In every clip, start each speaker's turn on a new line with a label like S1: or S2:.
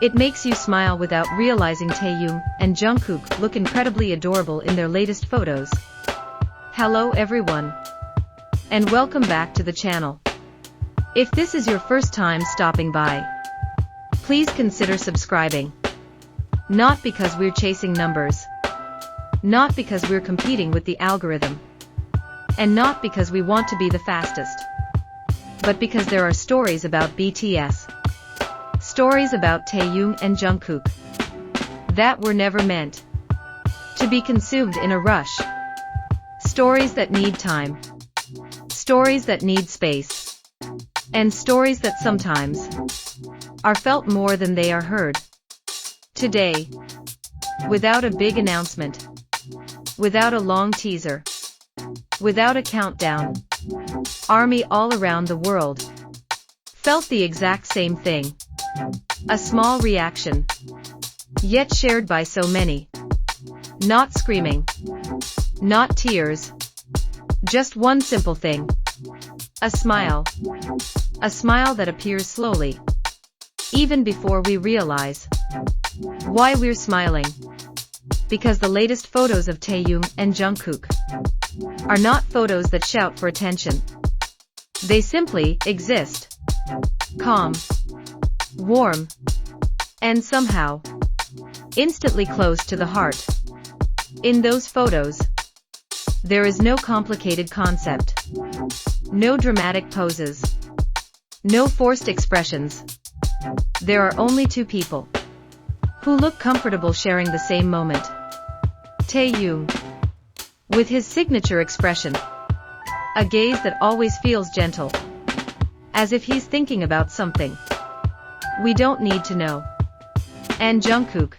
S1: It makes you smile without realizing Taehyung and Jungkook look incredibly adorable in their latest photos. Hello everyone. And welcome back to the channel. If this is your first time stopping by, please consider subscribing. Not because we're chasing numbers. Not because we're competing with the algorithm. And not because we want to be the fastest. But because there are stories about BTS. Stories about Taehyung and Jungkook that were never meant to be consumed in a rush. Stories that need time. Stories that need space. And stories that sometimes are felt more than they are heard. Today, without a big announcement, without a long teaser, without a countdown, ARMY all around the world felt the exact same thing. A small reaction, yet shared by so many. Not screaming, not tears, just one simple thing. A smile. A smile that appears slowly, even before we realize why we're smiling. Because the latest photos of Taehyung and Jungkook are not photos that shout for attention. They simply exist. Calm, warm, and somehow instantly close to the heart. In those photos, there is no complicated concept, no dramatic poses, no forced expressions. There are only two people who look comfortable sharing the same moment. Taehyung, with his signature expression, a gaze that always feels gentle, as if he's thinking about something we don't need to know. And Jungkook,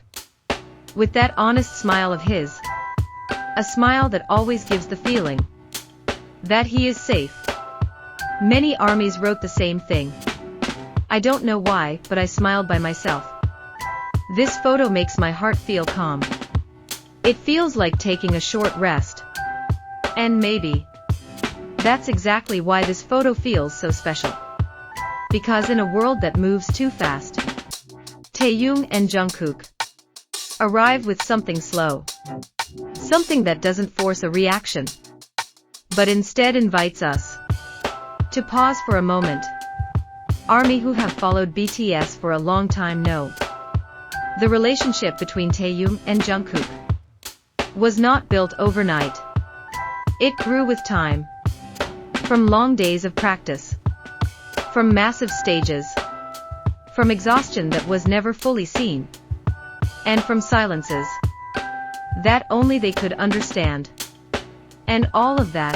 S1: with that honest smile of his, a smile that always gives the feeling that he is safe. Many ARMYs wrote the same thing. I don't know why, but I smiled by myself. This photo makes my heart feel calm. It feels like taking a short rest. And maybe that's exactly why this photo feels so special. Because in a world that moves too fast, Taehyung and Jungkook arrive with something slow. Something that doesn't force a reaction, but instead invites us to pause for a moment. ARMY who have followed BTS for a long time know the relationship between Taehyung and Jungkook was not built overnight. It grew with time. From long days of practice. From massive stages. From exhaustion that was never fully seen. And from silences that only they could understand. And all of that,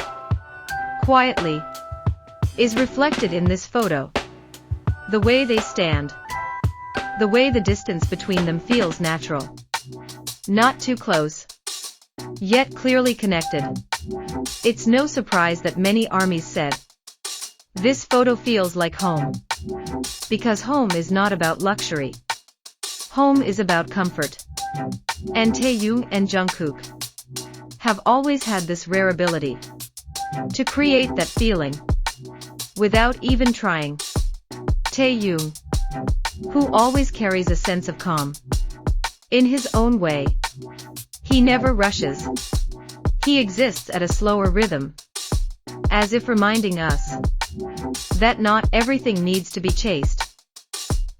S1: quietly, is reflected in this photo. The way they stand. The way the distance between them feels natural. Not too close, yet clearly connected. It's no surprise that many ARMYs said, this photo feels like home. Because home is not about luxury. Home is about comfort. And Taehyung and Jungkook have always had this rare ability to create that feeling without even trying. Taehyung, who always carries a sense of calm in his own way. He never rushes. He exists at a slower rhythm, as if reminding us that not everything needs to be chased.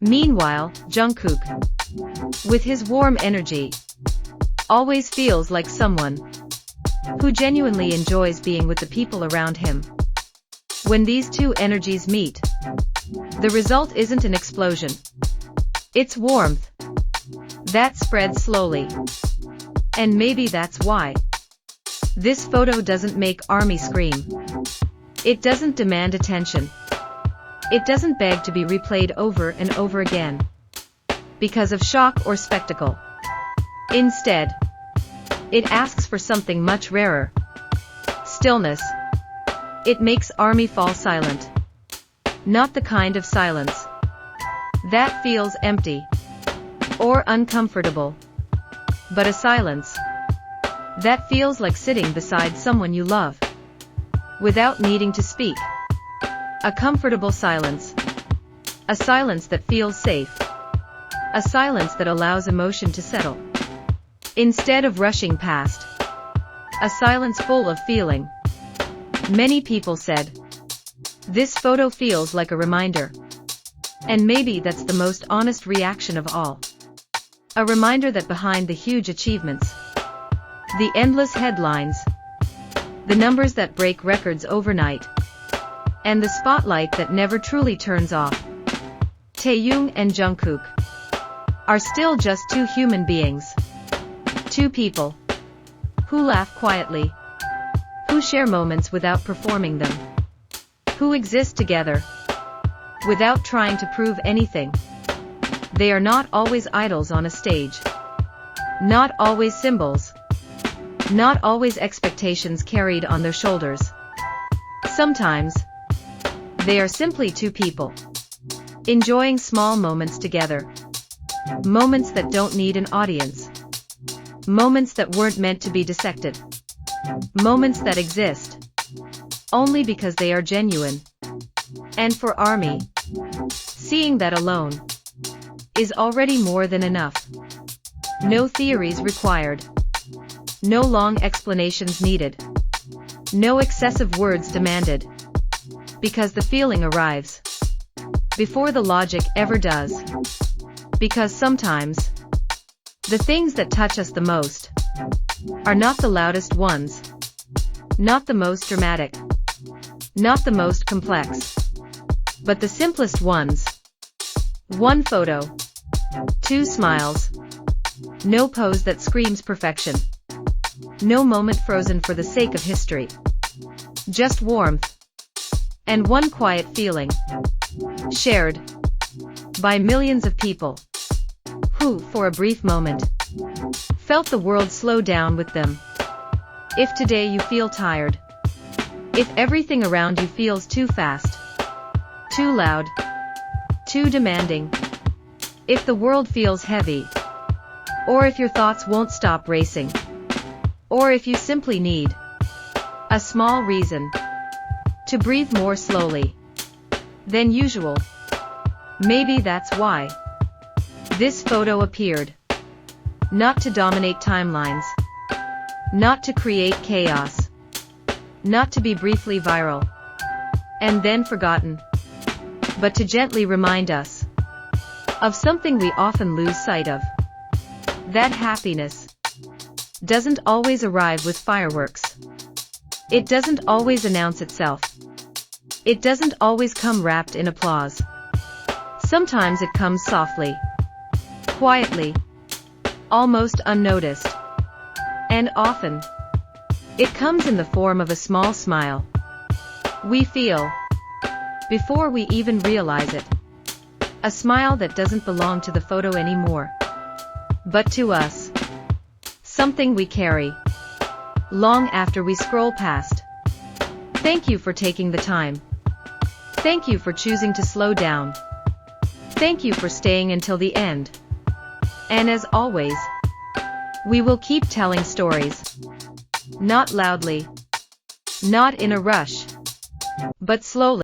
S1: Meanwhile, Jungkook, with his warm energy, always feels like someone who genuinely enjoys being with the people around him. When these two energies meet, the result isn't an explosion. It's warmth that spreads slowly. And maybe that's why this photo doesn't make ARMY scream. It doesn't demand attention. It doesn't beg to be replayed over and over again because of shock or spectacle. Instead, it asks for something much rarer. Stillness. It makes ARMY fall silent. Not the kind of silence that feels empty or uncomfortable, but a silence that feels like sitting beside someone you love without needing to speak. A comfortable silence. A silence that feels safe. A silence that allows emotion to settle, instead of rushing past. A silence full of feeling. Many people said, "This photo feels like a reminder." And maybe that's the most honest reaction of all. A reminder that behind the huge achievements, the endless headlines, the numbers that break records overnight, and the spotlight that never truly turns off, Taehyung and Jungkook are still just two human beings. Two people who laugh quietly, who share moments without performing them, who exist together without trying to prove anything. They are not always idols on a stage, not always symbols, not always expectations carried on their shoulders. Sometimes, they are simply two people, enjoying small moments together. Moments that don't need an audience. Moments that weren't meant to be dissected. Moments that exist only because they are genuine. And for ARMY, seeing that alone is already more than enough. No theories required. No long explanations needed. No excessive words demanded. Because the feeling arrives before the logic ever does. Because sometimes, the things that touch us the most are not the loudest ones, not the most dramatic, not the most complex, but the simplest ones. One photo, two smiles, no pose that screams perfection, no moment frozen for the sake of history, just warmth, and one quiet feeling, shared by millions of people, who, for a brief moment, felt the world slow down with them. If today you feel tired, if everything around you feels too fast, too loud, too demanding, if the world feels heavy, or if your thoughts won't stop racing, or if you simply need a small reason to breathe more slowly than usual, maybe that's why this photo appeared. Not to dominate timelines, not to create chaos, not to be briefly viral and then forgotten, but to gently remind us of something we often lose sight of. That happiness doesn't always arrive with fireworks. It doesn't always announce itself. It doesn't always come wrapped in applause. Sometimes it comes softly, quietly, almost unnoticed. And often, it comes in the form of a small smile we feel before we even realize it. A smile that doesn't belong to the photo anymore, but to us. Something we carry long after we scroll past. Thank you for taking the time. Thank you for choosing to slow down. Thank you for staying until the end. And as always, we will keep telling stories. Not loudly, not in a rush, but slowly.